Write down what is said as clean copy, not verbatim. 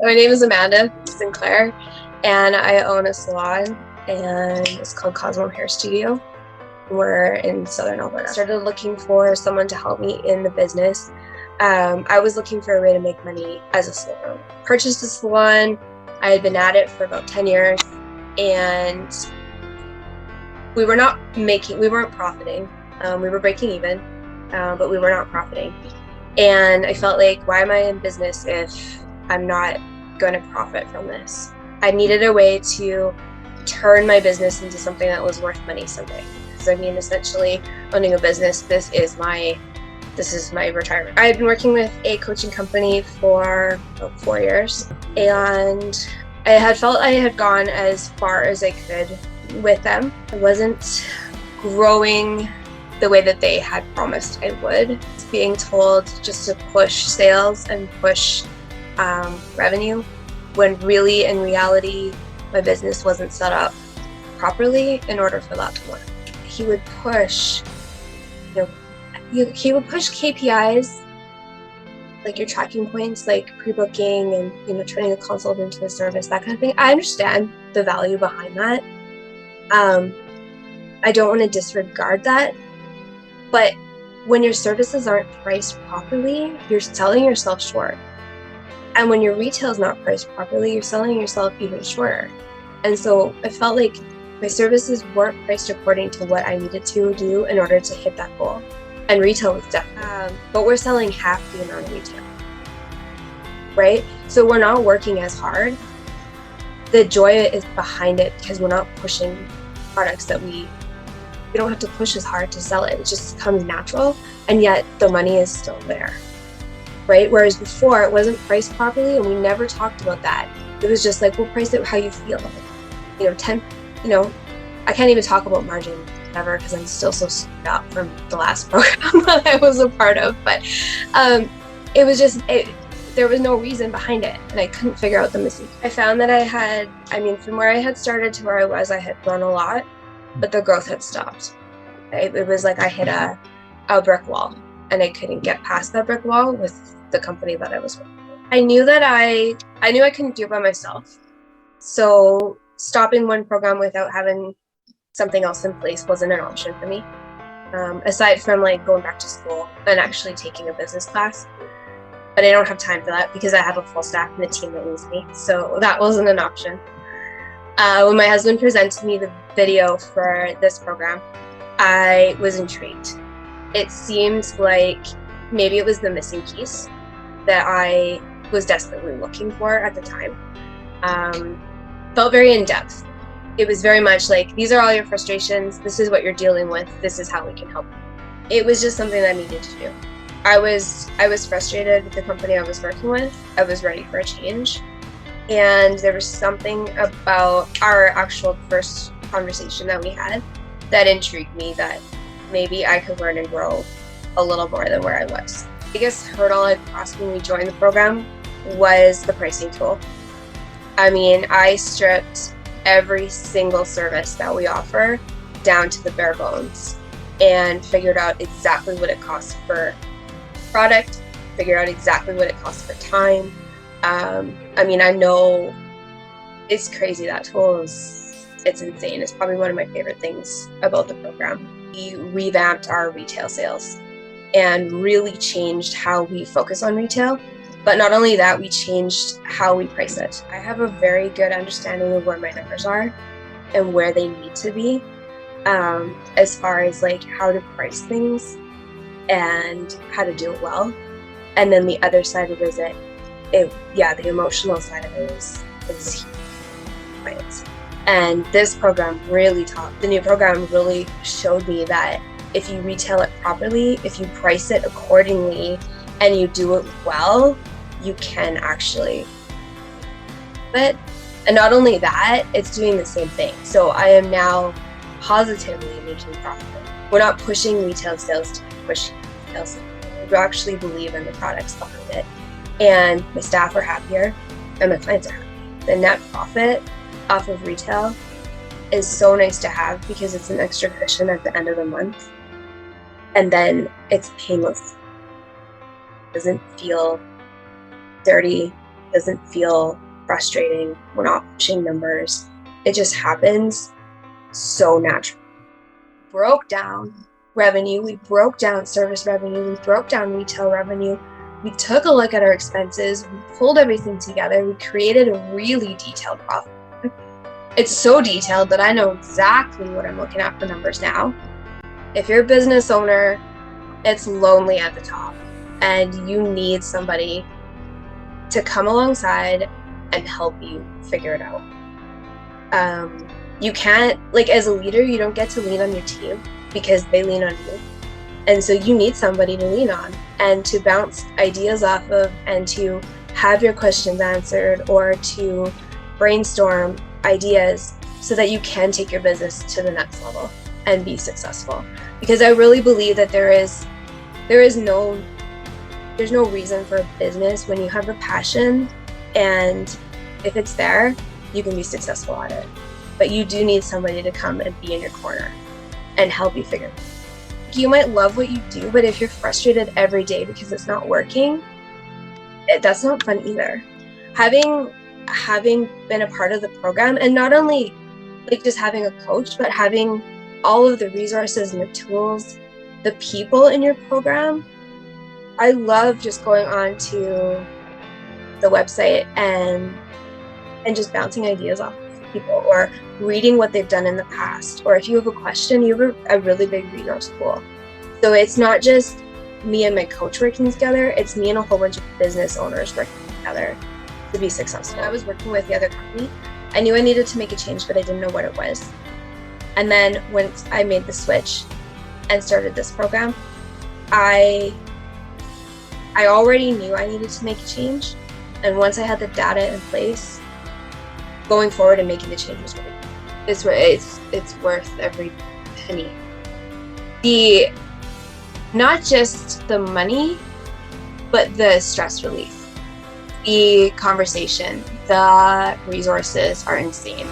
My name is Amanda Sinclair, and I own a salon, and it's called Cosmo Hair Studio. We're in Southern Alberta. I started looking for someone to help me in the business. I was looking for a way to make money as a salon owner. Purchased a salon. I had been at it for about 10 years, and we weren't profiting. We were breaking even, but we were not profiting. And I felt like, why am I in business if I'm not going to profit from this? I needed a way to turn my business into something that was worth money someday. Because I mean, essentially, owning a business, this is my retirement. I had been working with a coaching company for about 4 years, and I had felt I had gone as far as I could with them. I wasn't growing the way that they had promised I would. Being told just to push sales and push revenue, when really in reality my business wasn't set up properly in order for that to work. He would push, he would push KPIs, like your tracking points, like pre-booking and turning a consult into a service, that kind of thing. I understand the value behind that. I don't want to disregard that, but when your services aren't priced properly, you're selling yourself short. And when your retail is not priced properly, you're selling yourself even shorter. And so I felt like my services weren't priced according to what I needed to do in order to hit that goal. And retail was definitely, but we're selling half the amount of retail, right? So we're not working as hard. The joy is behind it because we're not pushing products that we don't have to push as hard to sell it. It just comes natural, and yet the money is still there, right? Whereas before, it wasn't priced properly, and we never talked about that. It was just like, we'll price it how you feel. I can't even talk about margin ever because I'm still so screwed up from the last program that I was a part of. But it was just, there was no reason behind it, and I couldn't figure out the mistake. I found that from where I had started to where I had grown a lot, but the growth had stopped. It was like I hit a brick wall, and I couldn't get past that brick wall with the company that I was with. I knew that I couldn't do it by myself. So stopping one program without having something else in place wasn't an option for me. Aside from like going back to school and actually taking a business class. But I don't have time for that because I have a full staff and a team that needs me. So that wasn't an option. When my husband presented me the video for this program, I was intrigued. It seemed like maybe it was the missing piece that I was desperately looking for at the time. Felt very in-depth. It was very much like, these are all your frustrations. This is what you're dealing with. This is how we can help you. It was just something that I needed to do. I was frustrated with the company I was working with. I was ready for a change. And there was something about our actual first conversation that we had that intrigued me, that maybe I could learn and grow a little more than where I was. The biggest hurdle I crossed when we joined the program was the pricing tool. I mean, I stripped every single service that we offer down to the bare bones and figured out exactly what it costs for product, figured out exactly what it costs for time. I know it's crazy. That tool it's insane. It's probably one of my favorite things about the program. We revamped our retail sales and really changed how we focus on retail. But not only that, we changed how we price it. I have a very good understanding of where my numbers are and where they need to be, as far as like how to price things and how to do it well. And then the other side of it is the emotional side of it is clients. And this program the new program really showed me that if you retail it properly, if you price it accordingly, and you do it well, you can actually. But, and not only that, it's doing the same thing. So I am now positively making profit. We're not pushing retail sales to push sales. We actually believe in the products behind it. And my staff are happier and my clients are happy. The net profit off of retail is so nice to have because it's an extra cushion at the end of the month. And then it's painless. It doesn't feel dirty. doesn't feel frustrating. We're not pushing numbers. It just happens so naturally. Broke down revenue, we broke down service revenue, we broke down retail revenue, we took a look at our expenses, we pulled everything together, we created a really detailed profit. It's so detailed that I know exactly what I'm looking at for numbers now. If you're a business owner, it's lonely at the top and you need somebody to come alongside and help you figure it out. You can't, like, as a leader, you don't get to lean on your team because they lean on you. And so you need somebody to lean on and to bounce ideas off of and to have your questions answered or to brainstorm ideas so that you can take your business to the next level and be successful. Because I really believe that there's no reason for a business when you have a passion, and if it's there, you can be successful at it. But you do need somebody to come and be in your corner and help you figure it out. You might love what you do, but if you're frustrated every day because it's not working, that's not fun either. Having been a part of the program, and not only like just having a coach, but having all of the resources and the tools, the people in your program, I love just going on to the website and just bouncing ideas off of people or reading what they've done in the past. Or if you have a question, you have a really big resource pool. So it's not just me and my coach working together, it's me and a whole bunch of business owners working together to be successful. When I was working with the other company, I knew I needed to make a change, but I didn't know what it was. And then once I made the switch and started this program, I already knew I needed to make a change. And once I had the data in place, going forward and making the change was really, it's worth every penny. Not just the money, but the stress relief, the conversation, the resources are insane.